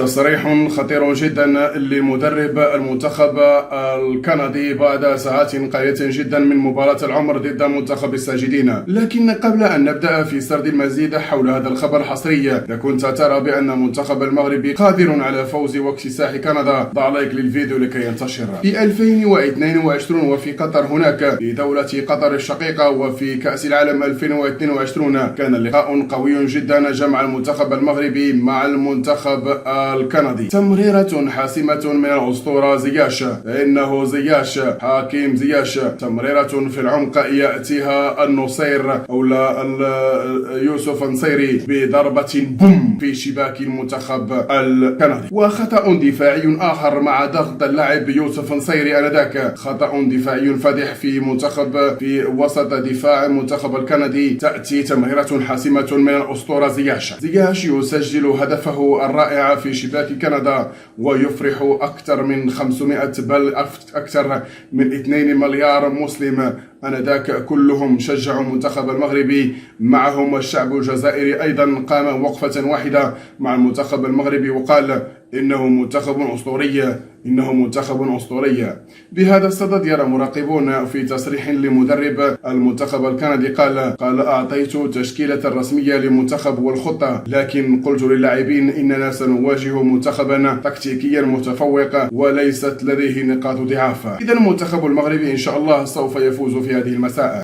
تصريح خطير جدا لمدرب المنتخب الكندي بعد ساعات قليلة جدا من مباراة العمر ضد منتخب الساجدين. لكن قبل أن نبدأ في سرد المزيد حول هذا الخبر الحصري، إذا كنت ترى بأن منتخب المغرب قادر على فوز واكتساح كندا، ضع لايك للفيديو لكي ينتشر. في 2022 وفي قطر هناك في دولة قطر الشقيقة وفي كأس العالم 2022 كان لقاء قوي جدا جمع المنتخب المغربي مع المنتخب الكندي. تمريرة حاسمة من الأسطورة زياش، إنه زياش حكيم زياش، تمريرة في العمق يأتيها النصير أو يوسف نصيري بضربة بوم في شباك المنتخب الكندي. وخطأ دفاعي آخر مع ضغط اللاعب يوسف نصيري آنذاك، خطأ دفاعي فادح في وسط دفاع المنتخب الكندي. تأتي تمريرة حاسمة من الأسطورة زياش يسجل هدفه الرائع في شباك كندا ويفرح أكثر من 500 بل أكثر من 2 مليار مسلم آنذاك كلهم شجعوا المنتخب المغربي، معهم الشعب الجزائري أيضا قام وقفة واحدة مع المنتخب المغربي وقال إنه منتخب أسطوري، إنه منتخب أسطوري. بهذا الصدد يرى مراقبون في تصريح لمدرب المنتخب الكندي قال أعطيت تشكيلة رسمية للمنتخب والخطة، لكن قلت للاعبين إننا سنواجه منتخبا تكتيكيا متفوق وليست لديه نقاط ضعف. إذا المنتخب المغربي إن شاء الله سوف يفوز في هذه المساء.